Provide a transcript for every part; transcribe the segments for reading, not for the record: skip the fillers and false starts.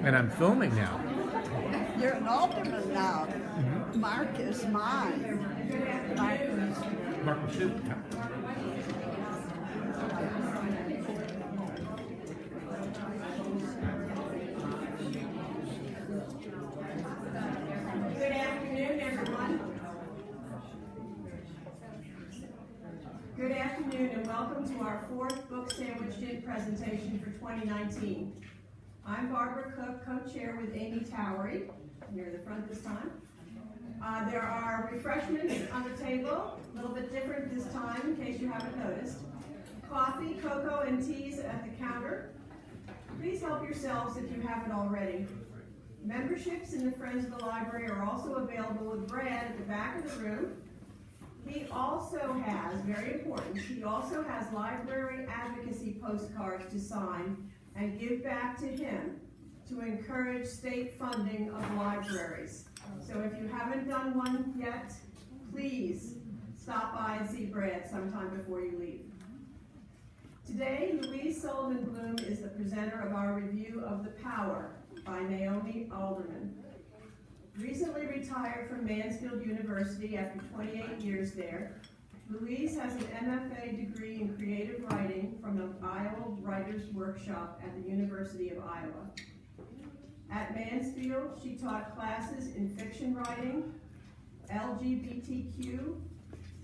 And I'm filming now. You're an alderman now. Mark is mine. Mark was too. Yeah. Good afternoon, everyone. Good afternoon and welcome to our fourth book sandwiched in presentation for 2019. I'm Barbara Cook, co-chair with Amy Towery, near the front this time. There are refreshments on the table, a little bit different this time in case you haven't noticed. Coffee, cocoa, and teas at the counter. Please help yourselves if you haven't already. Memberships in the Friends of the Library are also available with Brad at the back of the room. He also has, very important, he also has library advocacy postcards to sign and give back to him to encourage state funding of libraries. So if you haven't done one yet, please stop by and see Brad sometime before you leave. Today, Louise Sullivan-Blum is the presenter of our review of The Power by Naomi Alderman. Recently retired from Mansfield University after 28 years there, Louise has an MFA degree in creative writing from the Iowa Writers Workshop at the University of Iowa. At Mansfield, she taught classes in fiction writing, LGBTQ,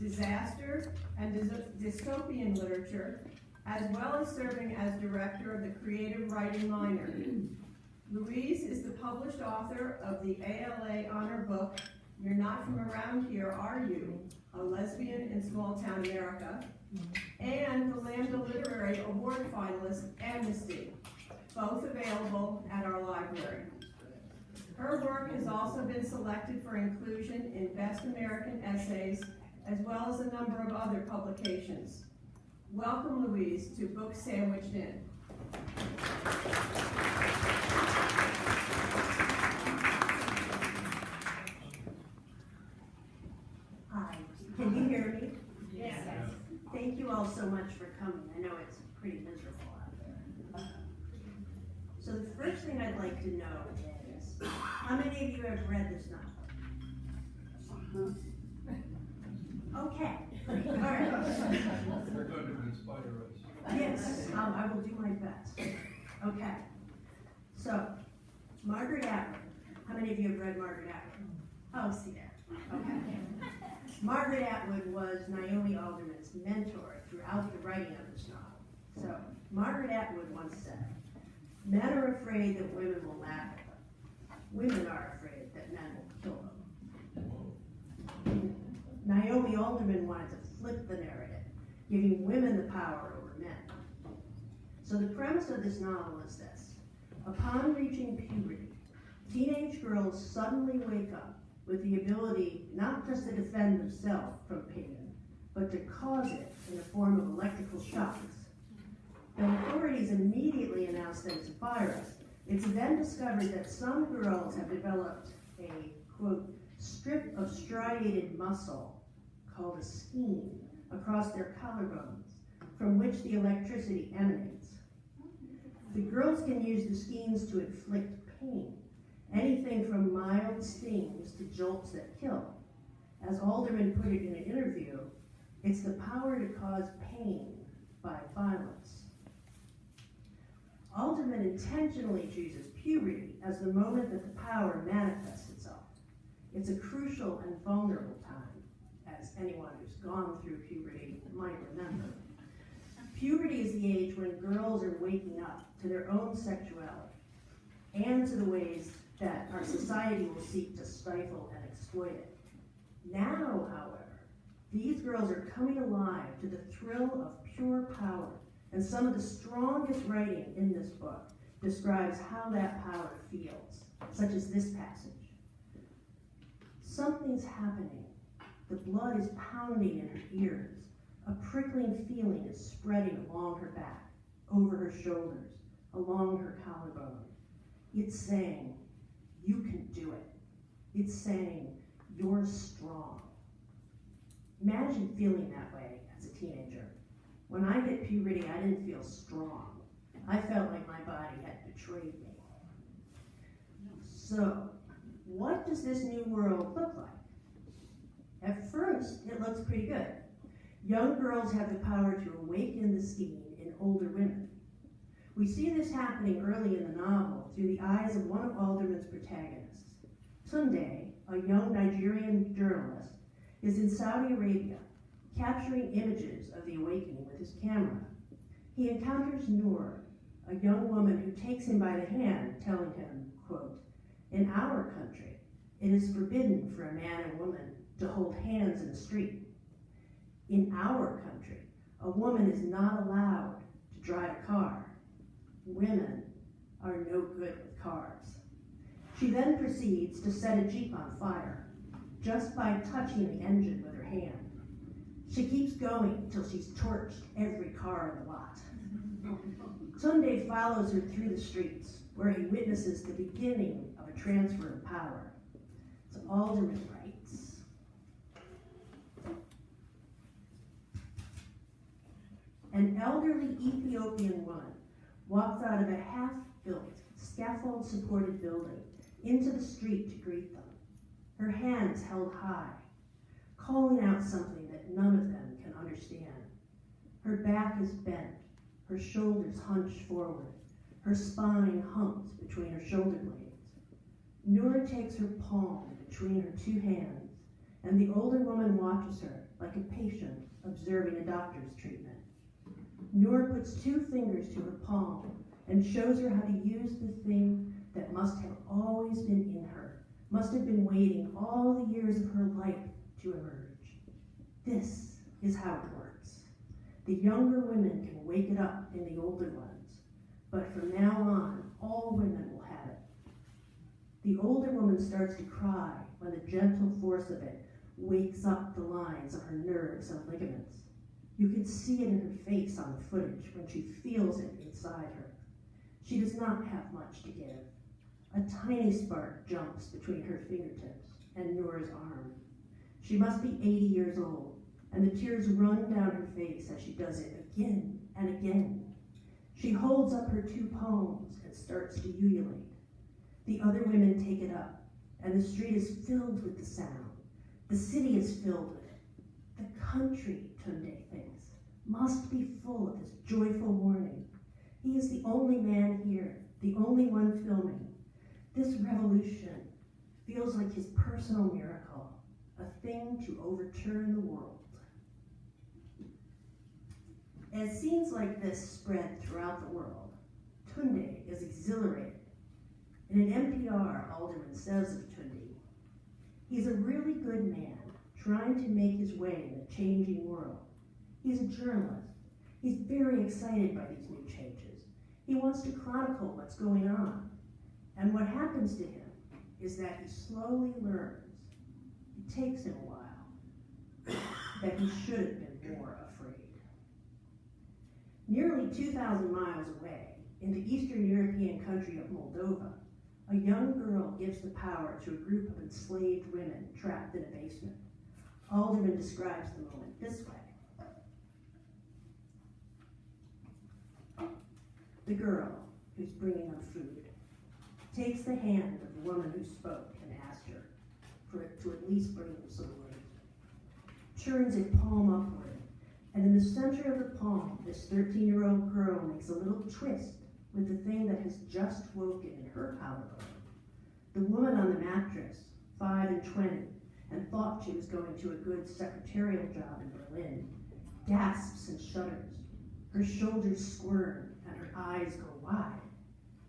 disaster, and dystopian literature, as well as serving as director of the creative writing minor. Louise is the published author of the ALA honor book, You're Not From Around Here, Are You? A Lesbian in Small Town America, and the Lambda Literary Award finalist, Amnesty, both available at our library. Her work has also been selected for inclusion in Best American Essays, as well as a number of other publications. Welcome, Louise, to Book Sandwiched In. Hi, can you hear me? Yes. Thank you all so much for coming. I know it's pretty miserable out there. So the first thing I'd like to know is, how many of you have read this novel? Okay, all right. They're going to inspire us. Yes, I will do my best. Okay, so Margaret Atwood. How many of you have read Margaret Atwood? Oh, see there. Okay. Margaret Atwood was Naomi Alderman's mentor throughout the writing of this novel. So Margaret Atwood once said, "Men are afraid that women will laugh at them. Women are afraid that men will kill them." Naomi Alderman wanted to flip the narrative, giving women the power over men. So the premise of this novel is this. Upon reaching puberty, teenage girls suddenly wake up with the ability not just to defend themselves from pain, but to cause it in the form of electrical shocks. The authorities immediately announce that it's a virus. It's then discovered that some girls have developed a, quote, strip of striated muscle called a skein across their collarbones, from which the electricity emanates. The girls can use the skeins to inflict pain, anything from mild stings to jolts that kill. As Alderman put it in an interview, it's the power to cause pain by violence. Alderman intentionally chooses puberty as the moment that the power manifests itself. It's a crucial and vulnerable time, as anyone who's gone through puberty might remember. Puberty is the age when girls are waking up to their own sexuality and to the ways that our society will seek to stifle and exploit it. Now, however, these girls are coming alive to the thrill of pure power, and some of the strongest writing in this book describes how that power feels, such as this passage. Something's happening. The blood is pounding in her ears. A prickling feeling is spreading along her back, over her shoulders, along her collarbone. It's saying, you can do it. It's saying, you're strong. Imagine feeling that way as a teenager. When I hit puberty, I didn't feel strong. I felt like my body had betrayed me. So, what does this new world look like? At first, it looks pretty good. Young girls have the power to awaken the scheme in older women. We see this happening early in the novel through the eyes of one of Alderman's protagonists. Tunde, a young Nigerian journalist, is in Saudi Arabia, capturing images of the awakening with his camera. He encounters Noor, a young woman who takes him by the hand, telling him, quote, "In our country, it is forbidden for a man and woman to hold hands in the street. In our country, a woman is not allowed to drive a car. Women are no good with cars." She then proceeds to set a Jeep on fire just by touching the engine with her hand. She keeps going till she's torched every car in the lot. Tunde follows her through the streets where he witnesses the beginning of a transfer of power. So Alderman writes, "An elderly Ethiopian woman walks out of a half-built, scaffold-supported building into the street to greet them, her hands held high, calling out something that none of them can understand. Her back is bent, her shoulders hunch forward, her spine humps between her shoulder blades. Noor takes her palm between her two hands, and the older woman watches her like a patient observing a doctor's treatment. Noor puts two fingers to her palm and shows her how to use the thing that must have always been in her, must have been waiting all the years of her life to emerge. This is how it works. The younger women can wake it up in the older ones, but from now on, all women will have it. The older woman starts to cry when the gentle force of it wakes up the lines of her nerves and ligaments. You can see it in her face on the footage when she feels it inside her. She does not have much to give. A tiny spark jumps between her fingertips and Noor's arm. She must be 80 years old, and the tears run down her face as she does it again and again. She holds up her two palms and starts to ululate. The other women take it up, and the street is filled with the sound. The city is filled with it. The country, Tunde thinks, must be full of this joyful morning. He is the only man here, the only one filming. This revolution feels like his personal miracle, a thing to overturn the world. As scenes like this spread throughout the world, Tunde is exhilarated. In an NPR, Alderman says of Tunde, "He's a really good man trying to make his way in a changing world. He's a journalist. He's very excited by these new changes. He wants to chronicle what's going on. And what happens to him is that he slowly learns, it takes him a while, that he should have been more afraid." Nearly 2,000 miles away, in the Eastern European country of Moldova, a young girl gives the power to a group of enslaved women trapped in a basement. Alderman describes the moment this way. The girl, who's bringing them food, takes the hand of the woman who spoke and asked her for it to at least bring them some words, turns it palm upward, and in the center of the palm, this 13-year-old girl makes a little twist with the thing that has just woken in her collarbone. The woman on the mattress, 5 and 20, and thought she was going to a good secretarial job in Berlin, gasps and shudders. Her shoulders squirm and her eyes go wide,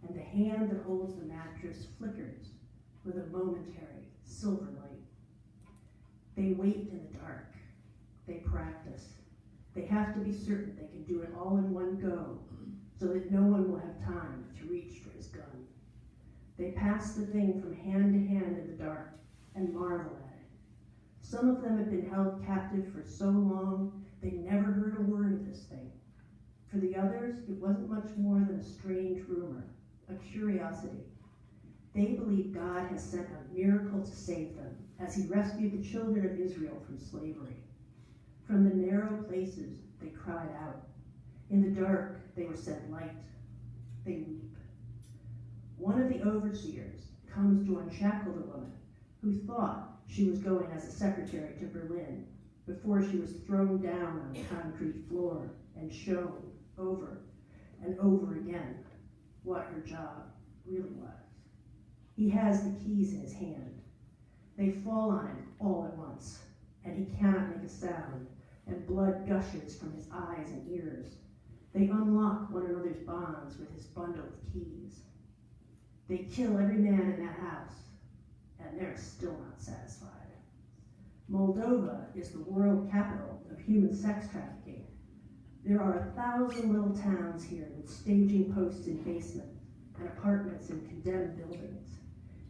and the hand that holds the mattress flickers with a momentary silver light. They wait in the dark. They practice. They have to be certain they can do it all in one go, so that no one will have time to reach for his gun. They pass the thing from hand to hand in the dark and marvel at it. Some of them have been held captive for so long they never heard a word of this thing. For the others, it wasn't much more than a strange rumor, a curiosity. They believe God has sent a miracle to save them as he rescued the children of Israel from slavery. From the narrow places, they cried out. In the dark, they were set light. They weep. One of the overseers comes to unshackle the woman who thought she was going as a secretary to Berlin before she was thrown down on the concrete floor and shown over and over again what her job really was. He has the keys in his hand. They fall on him all at once, and he cannot make a sound, and blood gushes from his eyes and ears. They unlock one another's bonds with his bundle of keys. They kill every man in that house, and they're still not satisfied. Moldova is the world capital of human sex trafficking. There are 1,000 little towns here with staging posts in basements and apartments in condemned buildings.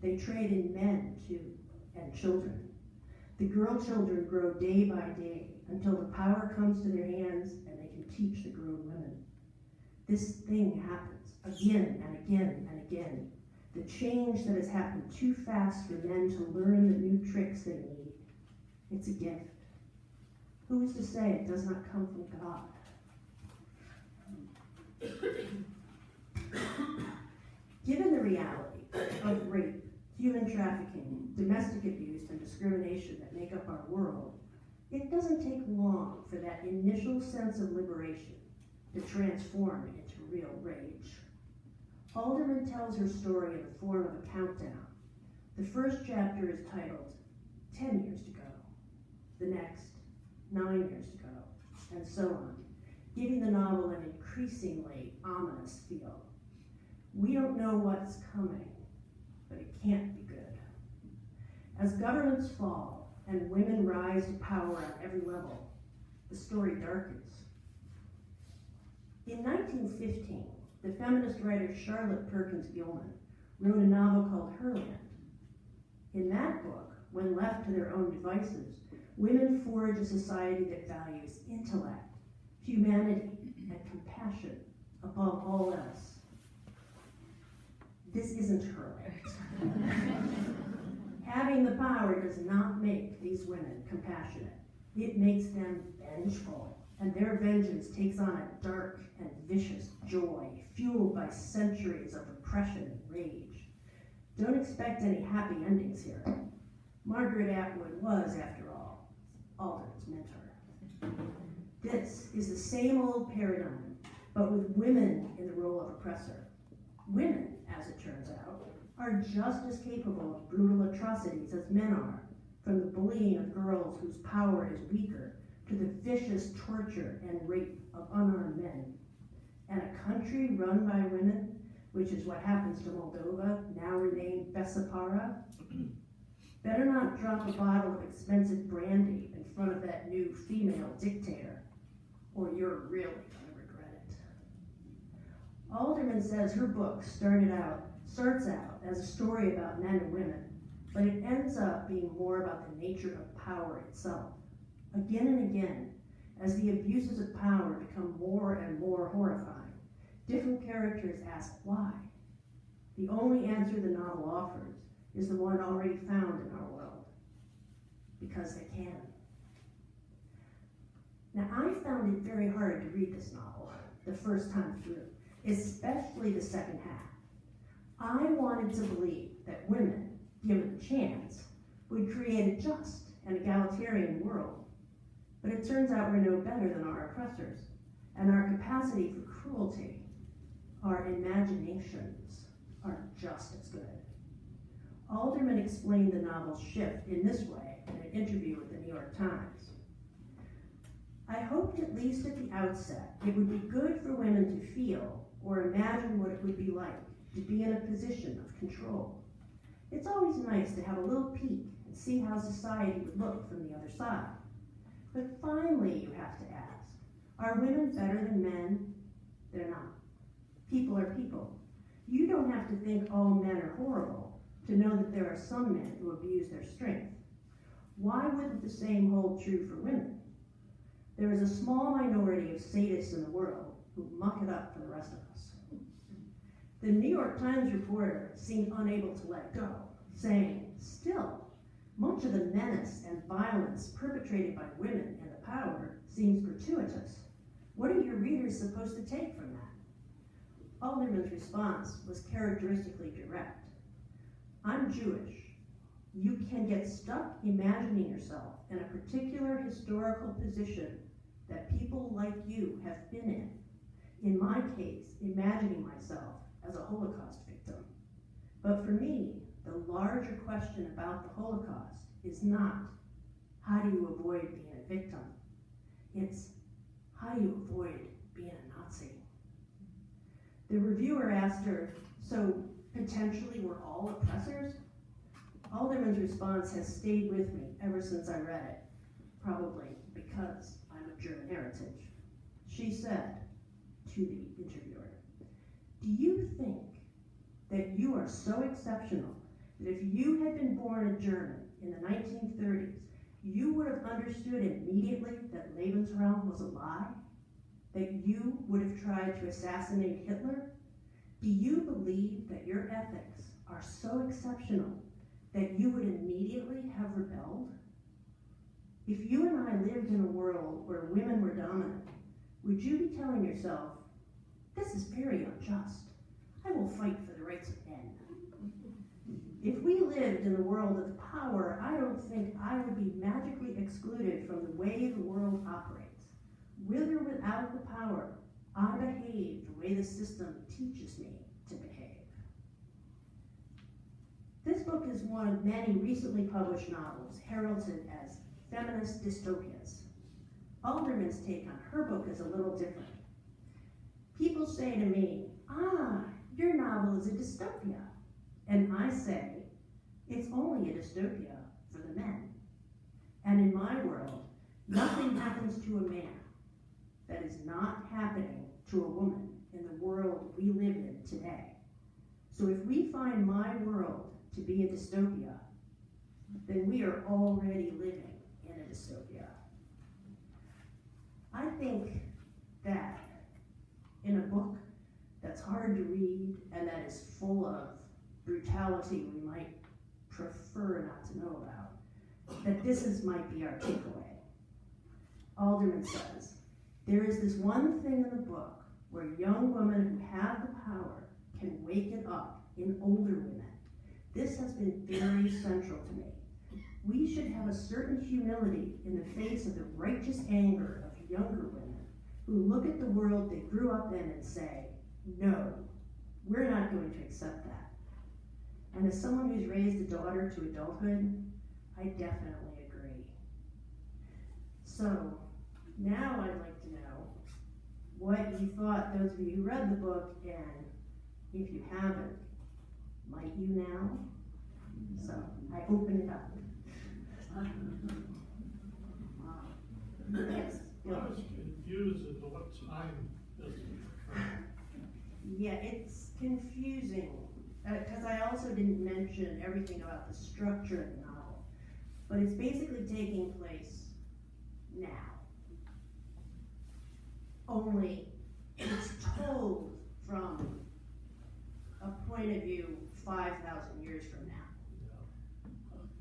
They trade in men, too, and children. The girl children grow day by day until the power comes to their hands and they can teach the grown women. This thing happens again and again and again. The change that has happened too fast for men to learn the new tricks they need. It's a gift. Who is to say it does not come from God? Given the reality of rape, human trafficking, domestic abuse, and discrimination that make up our world, it doesn't take long for that initial sense of liberation to transform into real rage. Alderman tells her story in the form of a countdown. The first chapter is titled 10 years to go, the next 9 years to go, and so on, giving the novel an increasingly ominous feel. We don't know what's coming, but it can't be good. As governments fall and women rise to power on every level, the story darkens. In 1915, the feminist writer Charlotte Perkins Gilman wrote a novel called Herland. In that book, when left to their own devices, women forge a society that values intellect, humanity, and compassion above all else. This isn't Herland. Having the power does not make these women compassionate. It makes them vengeful, and their vengeance takes on a dark and vicious joy, fueled by centuries of oppression and rage. Don't expect any happy endings here. Margaret Atwood was, after all, Alderman's mentor. This is the same old paradigm, but with women in the role of oppressor. Women, as it turns out, are just as capable of brutal atrocities as men are, from the bullying of girls whose power is weaker to the vicious torture and rape of unarmed men. And a country run by women, which is what happens to Moldova, now renamed Bessapara, better not drop a bottle of expensive brandy in front of that new female dictator, or you're really gonna regret it. Alderman says her book starts out as a story about men and women, but it ends up being more about the nature of power itself. Again and again, as the abuses of power become more and more horrifying, different characters ask why. The only answer the novel offers is the one already found in our world: because they can. Now, I found it very hard to read this novel the first time through, especially the second half. I wanted to believe that women, given a chance, would create a just and egalitarian world. But it turns out we're no better than our oppressors, and our capacity for cruelty, our imaginations, are just as good. Alderman explained the novel's shift in this way in an interview with the New York Times. I hoped, at least at the outset, it would be good for women to feel or imagine what it would be like to be in a position of control. It's always nice to have a little peek and see how society would look from the other side. But finally, you have to ask, are women better than men? They're not. People are people. You don't have to think all men are horrible to know that there are some men who abuse their strength. Why wouldn't the same hold true for women? There is a small minority of sadists in the world who muck it up for the rest of us. The New York Times reporter seemed unable to let go, saying, still, much of the menace and violence perpetrated by women in the power seems gratuitous. What are your readers supposed to take from that? Alderman's response was characteristically direct. I'm Jewish. You can get stuck imagining yourself in a particular historical position that people like you have been in. In my case, imagining myself as a Holocaust victim. But for me, the larger question about the Holocaust is not how do you avoid being a victim? It's how do you avoid being a Nazi? The reviewer asked her, so potentially we're all oppressors? Alderman's response has stayed with me ever since I read it, probably because I'm of German heritage. She said to the interviewer, do you think that you are so exceptional that if you had been born a German in the 1930s, you would have understood immediately that Lebensraum was a lie? That you would have tried to assassinate Hitler? Do you believe that your ethics are so exceptional that you would immediately have rebelled? If you and I lived in a world where women were dominant, would you be telling yourself, this is very unjust. I will fight for the rights of men. If we lived in the world of power, I don't think I would be magically excluded from the way the world operates. With or without the power, I behave the way the system teaches me to behave. This book is one of many recently published novels heralded as feminist dystopias. Alderman's take on her book is a little different. People say to me, your novel is a dystopia. And I say, it's only a dystopia for the men. And in my world, nothing happens to a man that is not happening to a woman in the world we live in today. So if we find my world to be a dystopia, then we are already living in a dystopia. I think that in a book that's hard to read and that is full of brutality we might prefer not to know about, that this might be our takeaway. Alderman says, there is this one thing in the book where young women who have the power can wake it up in older women. This has been very central to me. We should have a certain humility in the face of the righteous anger of younger women who look at the world they grew up in and say, no, we're not going to accept that. And as someone who's raised a daughter to adulthood, I definitely agree. So now I'd like to know what you thought, those of you who read the book, and if you haven't, might you now? So I open it up. Yes, I was confused as to what time this occurred. yeah, it's confusing, because I also didn't mention everything about the structure of the novel, but it's basically taking place now. Only it's told from a point of view 5,000 years from now.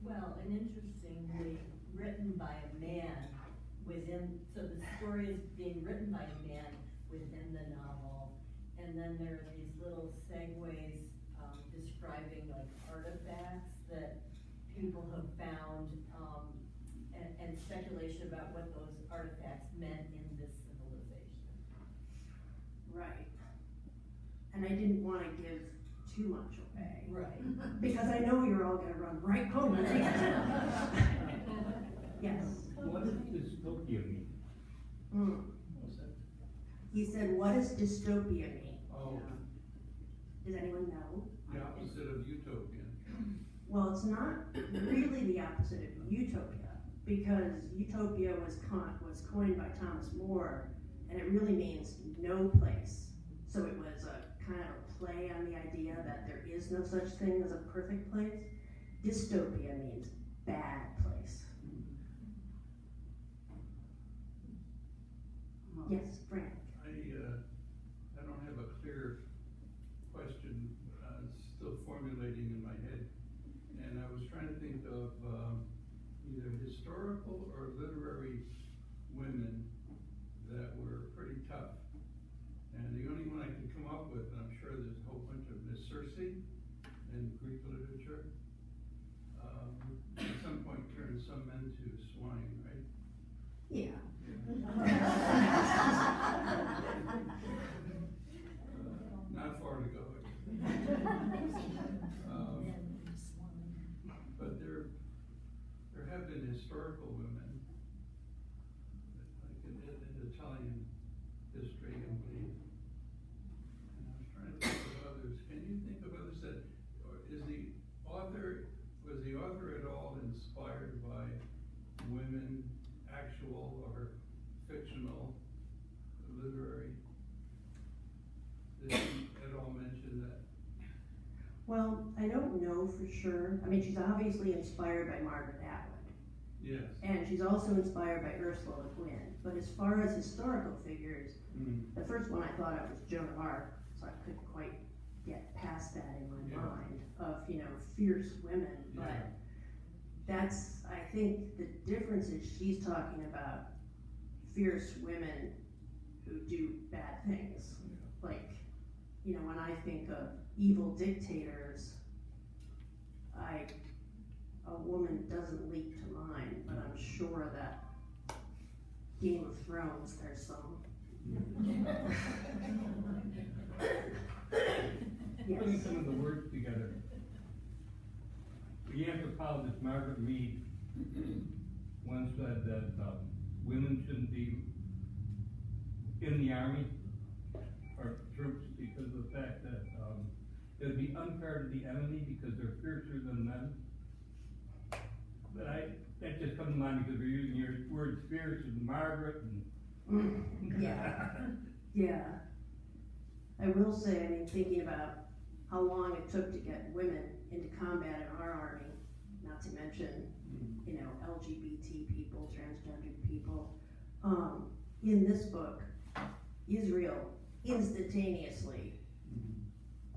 Well, and interestingly, written by a man within, so the story is being written by a man within the novel, and then there are these little segues describing like artifacts that people have found, and speculation about what those artifacts meant in this civilization. Right. And I didn't want to give too much away. Right. Because I know you're all going to run right home and read it. Yes. What does dystopia mean? What's that? He said, what does dystopia mean? Oh, Does anyone know? the opposite of utopian. Well, it's not really the opposite of utopia, because utopia was coined by Thomas More, and it really means no place. So it was a kind of a play on the idea that there is no such thing as a perfect place. Dystopia means bad place. Yes, Frank. I don't have a clear question, still formulating in my head. And I was trying to think of either historical or literary women that were pretty tough. And the only one I can come up with, and I'm sure there's a whole bunch of, is Circe. in Greek literature, at some point turned some men to swine, right? Yeah. Not far to go. But there have been historical women, like in Italian history, I believe. And I was trying to think of others. Can you think of others that, or was the author at all inspired by women, actual or fictional, literary? Did he at all mention that? Well, I don't know for sure. I mean, she's obviously inspired by Margaret Atwood. Yes. And she's also inspired by Ursula Le Guin. But as far as historical figures, the first one I thought of was Joan of Arc, so I couldn't quite get past that in my mind of, fierce women. But that's, I think the difference is she's talking about fierce women who do bad things. Like, when I think of evil dictators, a woman doesn't leap to mind, but I'm sure that Game of Thrones, there's some. Yes. Putting some of the words together. The anthropologist Margaret Mead once said that women shouldn't be in the army or troops because of the fact that it would be unfair to the enemy because they're fiercer than men. But that just comes to mind because we're using your word fierce and Margaret and Yeah. I will say, thinking about how long it took to get women into combat in our army, not to mention, LGBT people, transgendered people. In this book, Israel instantaneously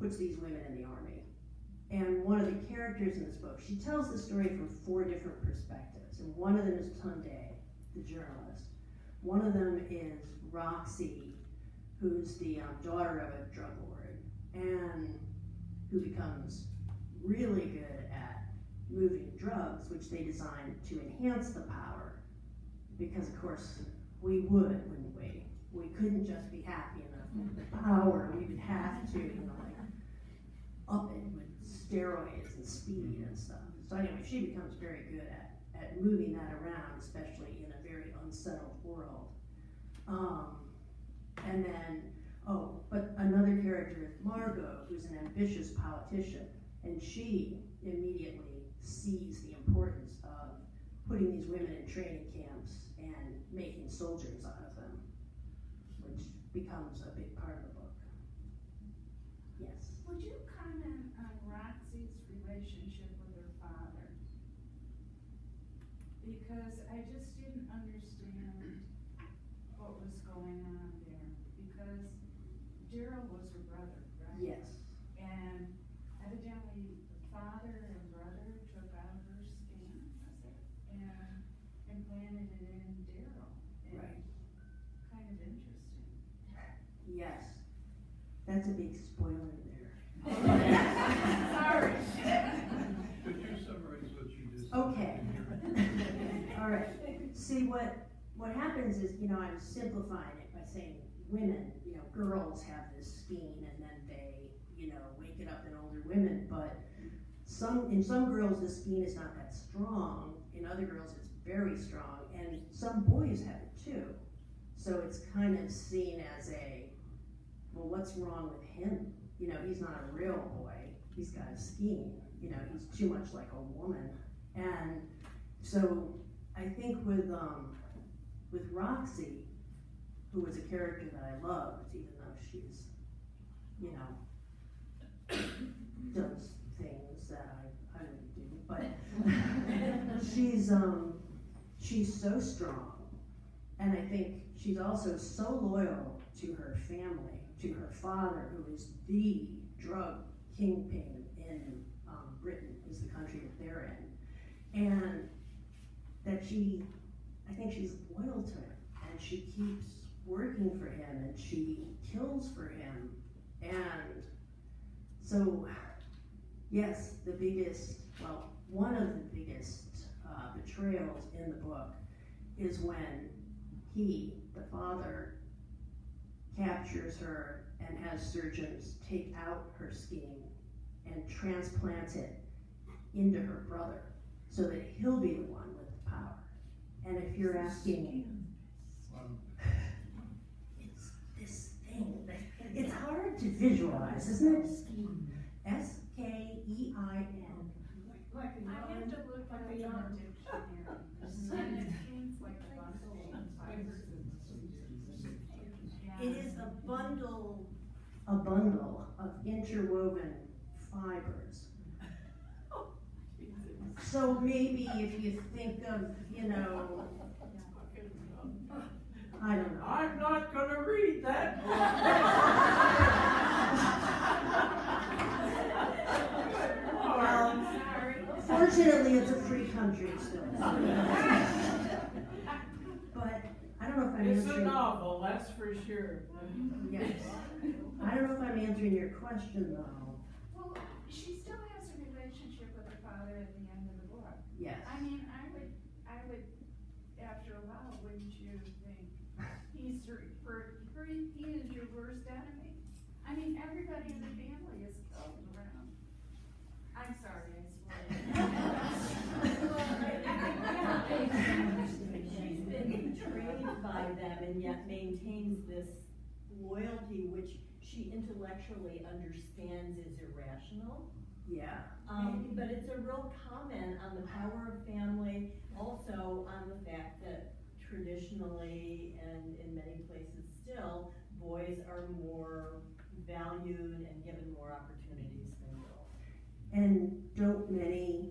puts these women in the army. And one of the characters in this book, she tells the story from 4 different perspectives. And one of them is Tunde, the journalist. One of them is Roxy, who's the daughter of a drug lord, and who becomes really good at moving drugs, which they designed to enhance the power. Because of course, we would, wouldn't we? We couldn't just be happy enough with the power. We would have to, up it with steroids and speed and stuff. So anyway, she becomes very good at moving that around, especially in a very unsettled world. And then, but another character is Margot, who's an ambitious politician, and she immediately sees the importance of putting these women in training camps and making soldiers out of them, which becomes a big part of the book. Yes. Would you comment on Roxy's relationship with her father? Because I just didn't understand what was going on there. Because Daryl was her brother, right? Yes. And evidently the father and brother took out her skin, and implanted it in Daryl. Right. Kind of interesting. Yes. That's a big spoiler there. Sorry. Could you summarize what you just said? Okay. All right. See, what happens is, I'm simplifying it by saying women, girls have this spleen and then they, wake it up in older women, but in some girls the spleen is not that strong, in other girls it's very strong, and some boys have it too. So it's kind of seen as well, what's wrong with him? He's not a real boy, he's got a spleen, he's too much like a woman. And so I think with Roxy, who was a character that I loved, even though she's, does things that I wouldn't do, but she's so strong, and I think she's also so loyal to her family, to her father, who is the drug kingpin in Britain, is the country that they're in, and that I think she's loyal to him, and she keeps working for him, and she kills for him, and so, Yes, the biggest, well, one of the biggest betrayals in the book is when he, the father, captures her and has surgeons take out her skin and transplant it into her brother so that he'll be the one with the power. And if you're asking, it's this thing, it's hard to visualize, isn't it? Skein. I have to look at the dictionary, and it seems like a bundle of fibers. It is a bundle of interwoven fibers. So maybe if you think of, I don't know. I'm not gonna read that Well, fortunately, it's a free country still. But I don't know if I'm It's a answering. novel, that's for sure. Yes. I don't know if I'm answering your question though. Well, she still has a relationship with her father at the end of the book. Yes. I mean, I would, after a while, wouldn't you think, he is your worst enemy? I mean, everybody in the family is killed around. I'm sorry, She's been betrayed by them and yet maintains this loyalty which she intellectually understands is irrational. Yeah. But it's a real comment on the power of family, also on the fact that traditionally and in many places still, boys are more valued and given more opportunities than girls. And don't many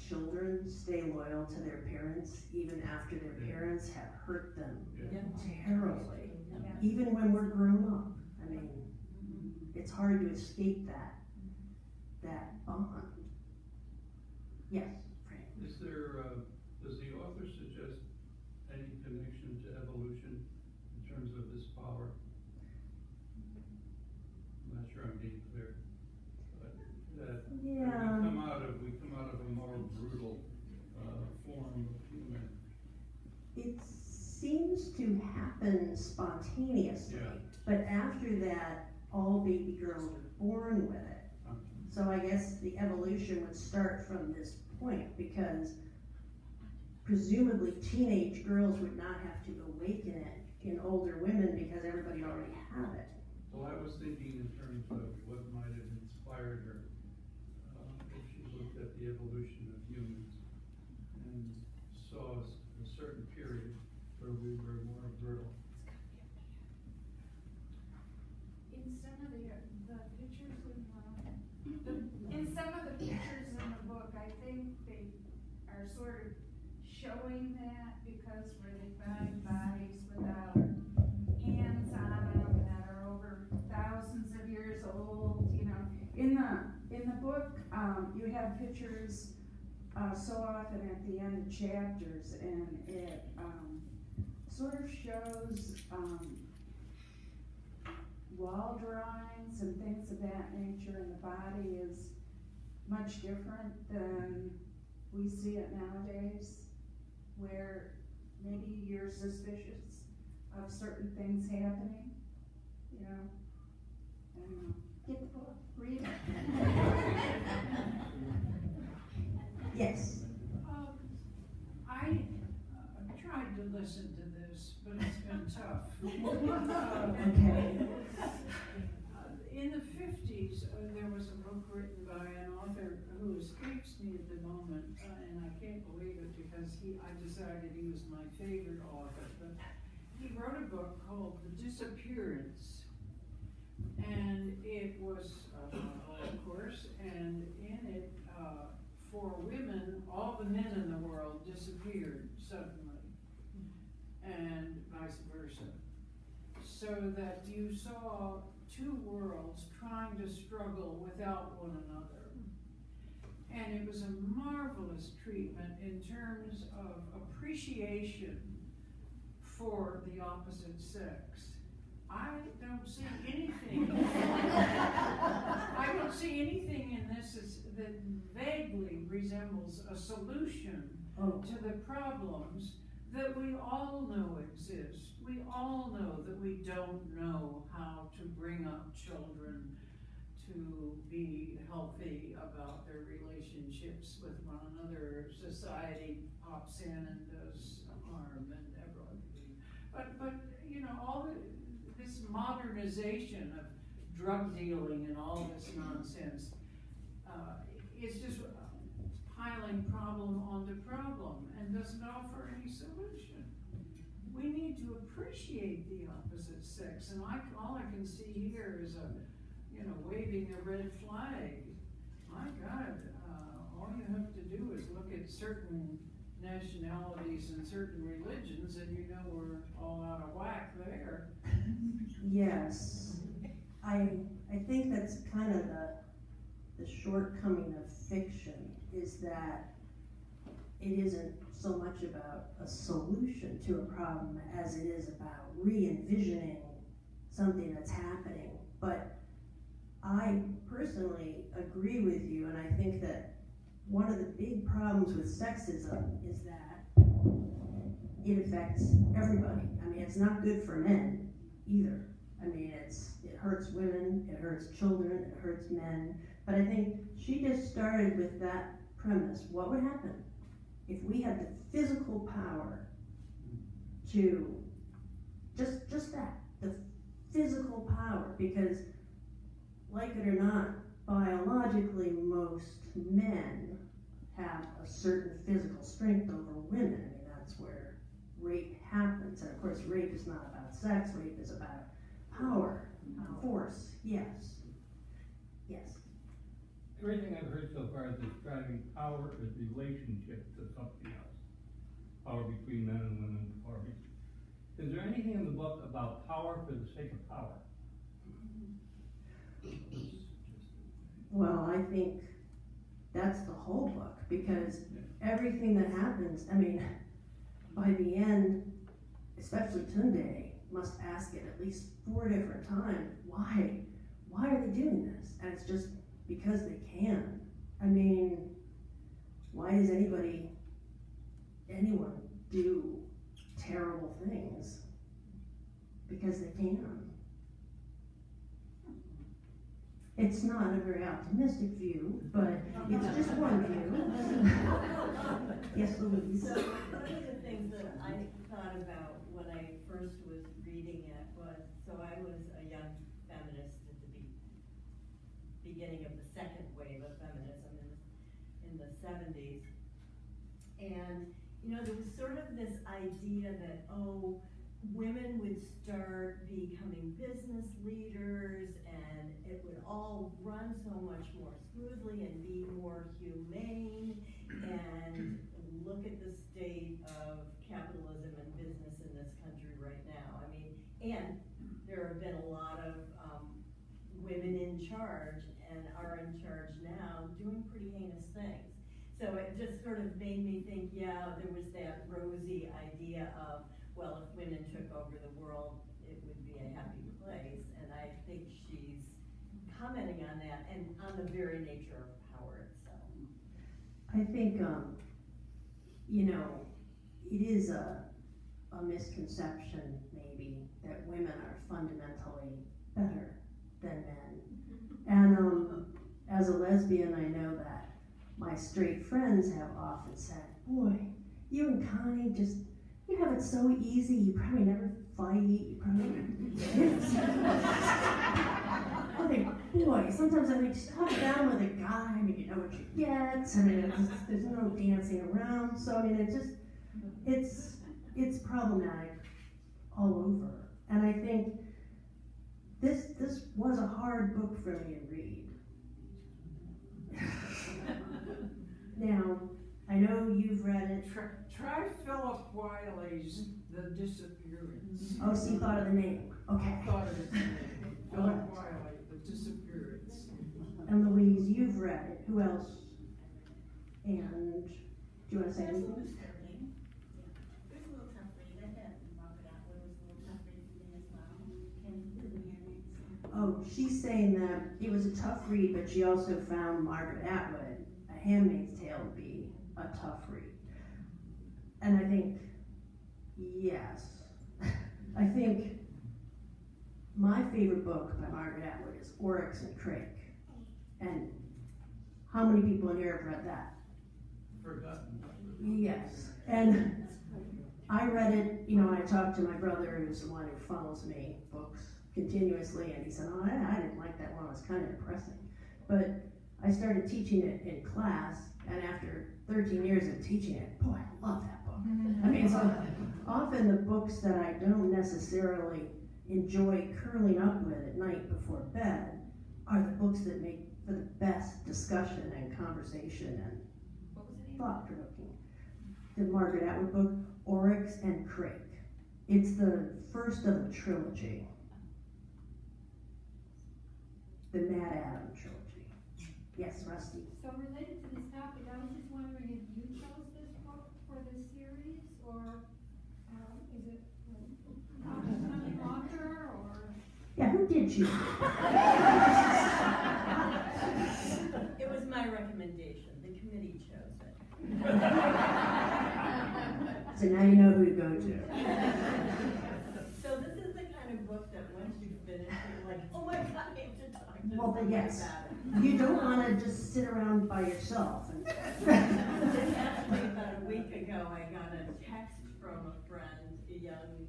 children stay loyal to their parents even after their parents have hurt them terribly? Yeah. Even when we're grown up. I mean, it's hard to escape that bond. Yes, Frank. Is there, does the author suggest any connection to evolution in terms of this power? I'm not sure I'm being clear. But that Yeah. we come out of a more brutal form of human. It seems to happen spontaneously, Yeah. but after that, all baby girls are born with it. So I guess the evolution would start from this point, because presumably teenage girls would not have to awaken it in older women because everybody already had it. Well, I was thinking in terms of what might have inspired her, if she looked at the evolution of humans and saw a certain period where we were more brutal. In some of the pictures in some of the pictures in the book, I think they are sort of showing that, because where they find bodies without hands on them that are over thousands of years old, In the book, you have pictures so often at the end of chapters, and it sort of shows wall drawings and things of that nature, and the body is much different than we see it nowadays, where maybe you're suspicious of certain things happening, I don't know. Get the book, read it. Yes. I tried to listen to this, but it's been tough. Okay. In the 50s, there was a book written by an author who escapes me at the moment, and I can't believe it because I decided he was my favorite author. But he wrote a book called Disappearance, and it was a novel, of course, and in it, for women, all the men in the world disappeared suddenly, and vice versa. So that you saw two worlds trying to struggle without one another. And it was a marvelous treatment in terms of appreciation for the opposite sex. I don't see anything. I don't see anything in this that vaguely resembles a solution to the problems that we all know exist. We all know that we don't know how to bring up children to be healthy about their relationships with one another. Society pops in and does harm and everything. But you know, all this modernization of drug dealing and all this nonsense is just piling problem onto problem and doesn't offer any solution. We need to appreciate the opposite sex, and all I can see here is waving a red flag. My God, all you have to do is look at certain nationalities and certain religions, and you know we're all out of whack there. Yes, I think that's kind of the shortcoming of fiction, is that it isn't so much about a solution to a problem as it is about re-envisioning something that's happening. But I personally agree with you, and I think that one of the big problems with sexism is that it affects everybody. I mean, it's not good for men either. I mean, it hurts women, it hurts children, it hurts men. But I think she just started with that premise. What would happen if we had the physical power to just that, the physical power? Because, like it or not, biologically most men have a certain physical strength over women. I mean, that's where rape happens. And of course, rape is not about sex, rape is about power, force. Yes. Everything I've heard so far is describing power as relationship to something else. Power between men and women, power between. Is there anything in the book about power for the sake of power? Well, I think that's the whole book, because everything that happens, I mean, by the end, especially Tunde must ask it at least 4 different times, why are they doing this? And it's just because they can. I mean, why does anyone do terrible things? Because they can. It's not a very optimistic view, but it's just one view. Yes, Louise? So one of the things that I thought about when I first was reading it was, so I was a young feminist at the beginning of the second wave of feminism in the 70s. And, there was sort of this idea that, women would start becoming business leaders and it would all run so much more smoothly and be more humane. And look at the state of capitalism and business in this country right now. I mean, and there have been a lot of women in charge and are in charge now doing pretty heinous things. So it just sort of made me think, there was that rosy idea of, well, if women took over the world, it would be a happy place. And I think she's commenting on that and on the very nature of power itself. I think, it is a misconception, maybe, that women are fundamentally better than men. And as a lesbian, I know that my straight friends have often said, boy, you and Connie you have it so easy, you probably never fight, you probably never I think, boy, sometimes I think, just talk down with a guy, I mean, you know what you get, I mean, there's no dancing around, so I mean, it's problematic all over. And I think this was a hard book for me to read. Now, I know you've read it. Try Philip Wiley's The Disappearance. Oh, so you thought of the name. Okay. I thought of his name. Philip Wiley, The Disappearance. And Louise, you've read it. Who else? And do you want to say anything? It was a little tough read. I had Margaret Atwood was a little tough read for me as well. Ken she's saying that it was a tough read, but she also found Margaret Atwood, A Handmaid's Tale, to be a tough read. And I think, yes. I think my favorite book by Margaret Atwood is Oryx and Crake. And how many people in here have read that? Forgotten. Yes. And I read it, you know, I talked to my brother, who's the one who funnels me books continuously, and he said, oh, I didn't like that one, it was kind of depressing. But I started teaching it in class, and after 13 years of teaching it, boy, I love that book. I mean, so often the books that I don't necessarily enjoy curling up with at night before bed are the books that make for the best discussion and conversation and thought-provoking. The Margaret Atwood book, Oryx and Crake. It's the first of a trilogy. The Mad Adam trilogy. Yes, Rusty? So related to this topic, I was just wondering if you chose this book for this series, or is it an author, or? Yeah, who did choose It was my recommendation, the committee chose it. So now you know who to go to. So this is the kind of book that once you finish, you're like, oh my God, I have to talk to Well, but somebody yes, about it. you don't want to just sit around by yourself. Actually, about a week ago, I got a text from a friend, a young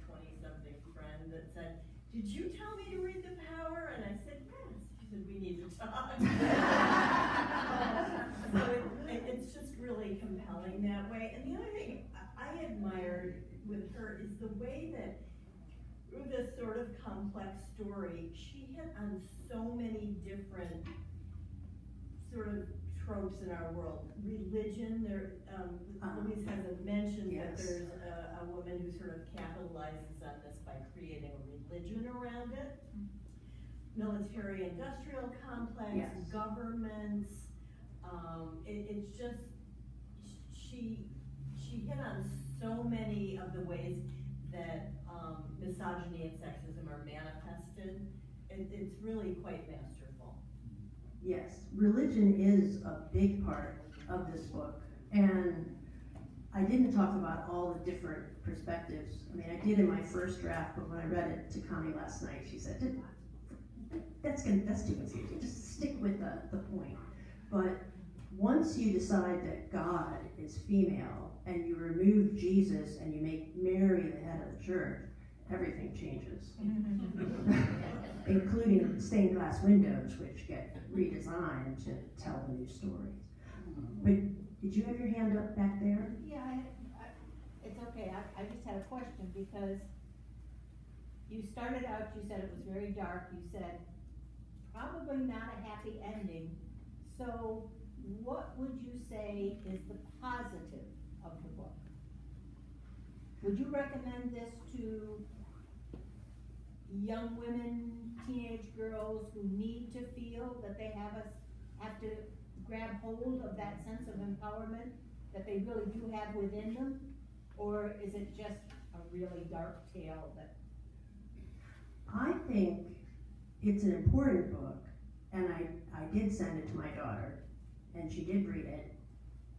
20-something friend, that said, did you tell me to read The Power? And I said, yes. She said, we need to talk. So it's just really compelling that way. And the other thing I admired with her is the way that through this sort of complex story, she hit on so many different sort of tropes in our world. Religion, Louise hasn't mentioned that Yes. there's a woman who sort of capitalizes on this by creating a religion around it. Military-industrial complex, Yes. governments, it's just, she hit on so many of the ways that misogyny and sexism are manifested. It's really quite masterful. Yes, religion is a big part of this book, and I didn't talk about all the different perspectives. I mean, I did in my first draft, but when I read it to Connie last night, she said, that's too easy, just stick with the point. But once you decide that God is female, and you remove Jesus, and you make Mary the head of the church, everything changes. Including stained glass windows, which get redesigned to tell the new stories. But did you have your hand up back there? Yeah, it's okay, I just had a question, because you started out, you said it was very dark, you said probably not a happy ending, so what would you say is the positive of the book? Would you recommend this to young women, teenage girls who need to feel that they have to grab hold of that sense of empowerment that they really do have within them? Or is it just a really dark tale that? I think it's an important book, and I did send it to my daughter, and she did read it,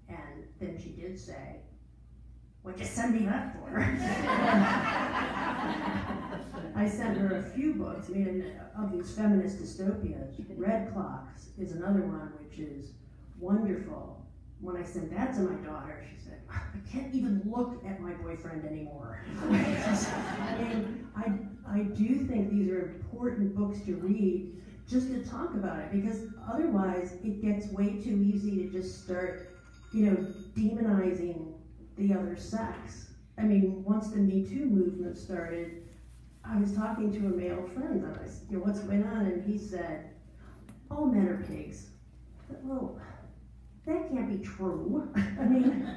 and then she did say, what'd you send me that for? I sent her a few books, I mean, of these feminist dystopias. Red Clocks is another one which is wonderful. When I sent that to my daughter, she said, I can't even look at my boyfriend anymore. I mean, I do think these are important books to read just to talk about it, because otherwise it gets way too easy to just start, demonizing the other sex. I mean, once the Me Too movement started, I was talking to a male friend, and I said, what's going on? And he said, all men are pigs. I said, well, that can't be true. I mean,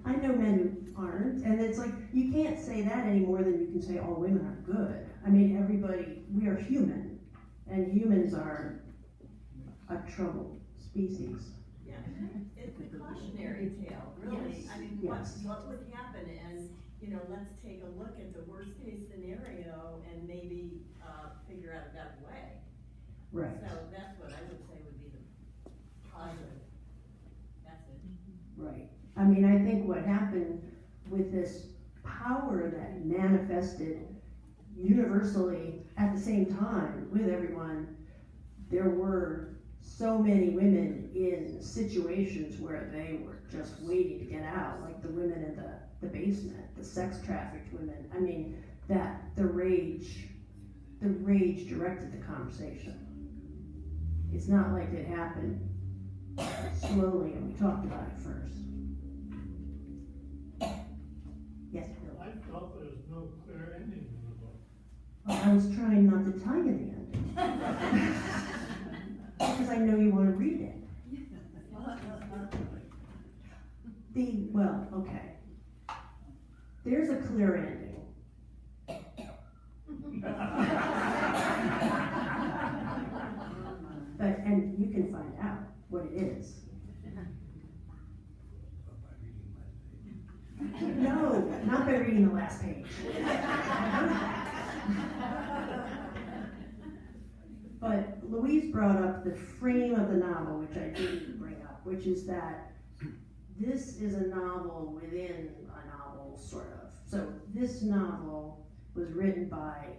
I know men who aren't, and it's like, you can't say that any more than you can say all women are good. I mean, we are human, and humans are a troubled species. Yeah, it's a cautionary tale, really. Yes. I mean, Yes. what would happen, and, let's take a look at the worst case scenario and maybe figure out a better way. Right. So that's what I would say would be the positive message. Right. I mean, I think what happened with this power that manifested universally at the same time with everyone, there were so many women in situations where they were just waiting to get out, like the women in the basement, the sex trafficked women. I mean, that the rage directed the conversation. It's not like it happened slowly and we talked about it first. Yes, Bill? I felt there was no clear ending to the book. Well, I was trying not to tell you the ending. Because I know you want to read it. Well, okay. There's a clear ending. And you can find out what it is. No, not by reading the last page. But Louise brought up the frame of the novel, which I didn't bring up, which is that this is a novel within a novel, sort of. So this novel was written by,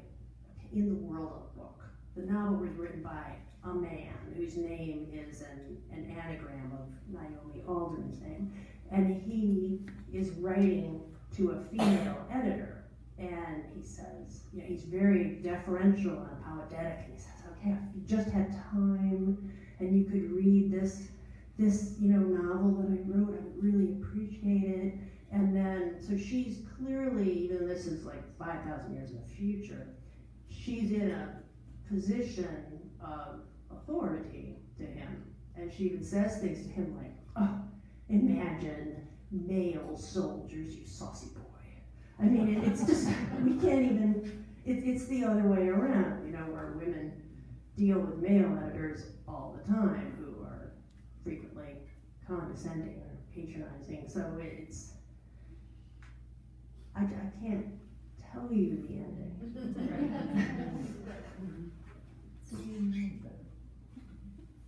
in the world of the book, the novel was written by a man whose name is an anagram of Naomi Alderman's name, and he is writing to a female editor, and he says, you know, he's very deferential and apologetic, and he says, okay, if you just had time and you could read this novel that I wrote, I would really appreciate it. And then, so she's clearly, even this is like 5,000 years in the future, she's in a position of authority to him. And she even says things to him like, oh, imagine male soldiers, you saucy boy. I mean, it's just, we can't even, it's the other way around, you know, where women deal with male editors all the time who are frequently condescending or patronizing. So it's, I can't tell you the ending.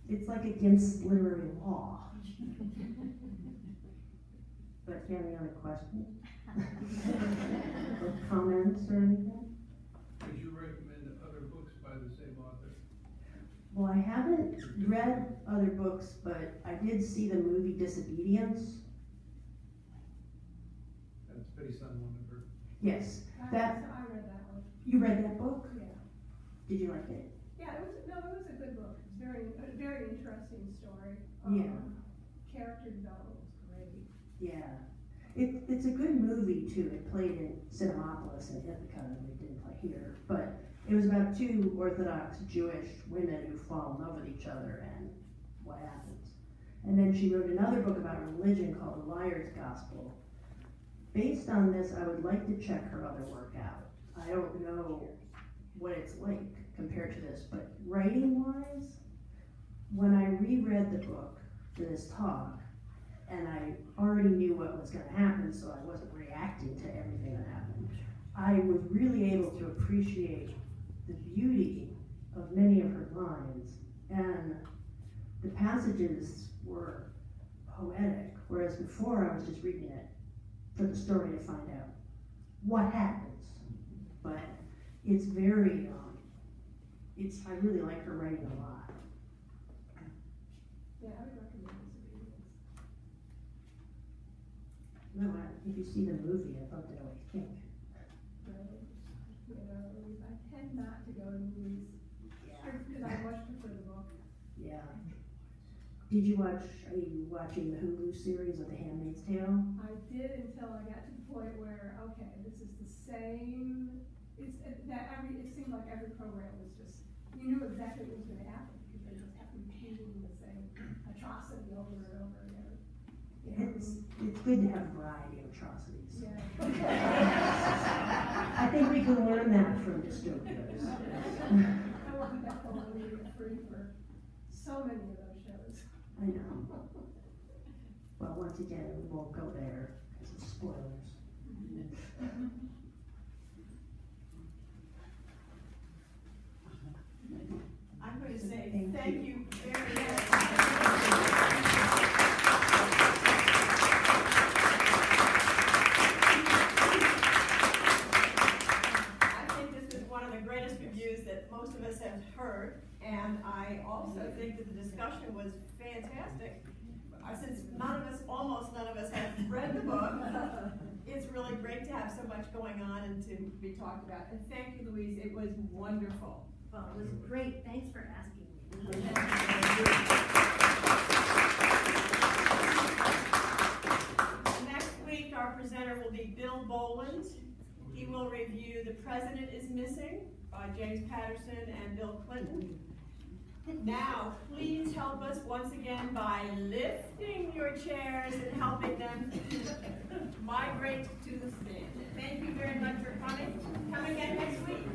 It's like against literary law. But do you have any other questions? Or comments or anything? Would you recommend other books by the same author? Well, I haven't read other books, but I did see the movie Disobedience. That's based on one of her. Yes, I read that one. you read that book? Yeah. Did you like it? Yeah, it was a good book. It's a very interesting story. Yeah. Character development was great. Yeah. It's a good movie too. It played in Cinemapolis in Ithaca, and it didn't play here. But it was about two Orthodox Jewish women who fall in love with each other and what happens. And then she wrote another book about religion called The Liar's Gospel. Based on this, I would like to check her other work out. I don't know what it's like compared to this, but writing-wise, when I reread the book for this talk, and I already knew what was going to happen, so I wasn't reacting to everything that happened, I was really able to appreciate the beauty of many of her lines, and the passages were poetic, whereas before I was just reading it for the story to find out what happens. But it's very, I really like her writing a lot. Yeah, I would recommend Disobedience. No, if you see the movie, I'd love to know what you think. Right? You know, I tend not to go to movies because I much prefer the book. Yeah. Are you watching the Hulu series of The Handmaid's Tale? I did until I got to the point where, okay, this is the same. It seemed like every program was just, you knew exactly what was going to happen because they just kept repeating the same atrocity over and over again. It's good to have a variety of atrocities. Yeah. I think we can learn that from dystopias. I wasn't that totally free for so many of those shows. I know. Well, once again, we won't go there because of spoilers. I'm going to say Thank you very much. I think this is one of the greatest reviews that most of us have heard, and I also think that the discussion was fantastic. Since almost none of us have read the book, it's really great to have so much going on and to be talked about. And thank you, Louise, it was wonderful. Well, it was great, thanks for asking me. Next week, our presenter will be Bill Boland. He will review The President is Missing by James Patterson and Bill Clinton. Now, please help us once again by lifting your chairs and helping them migrate to the stand. Thank you very much for coming. Come again next week.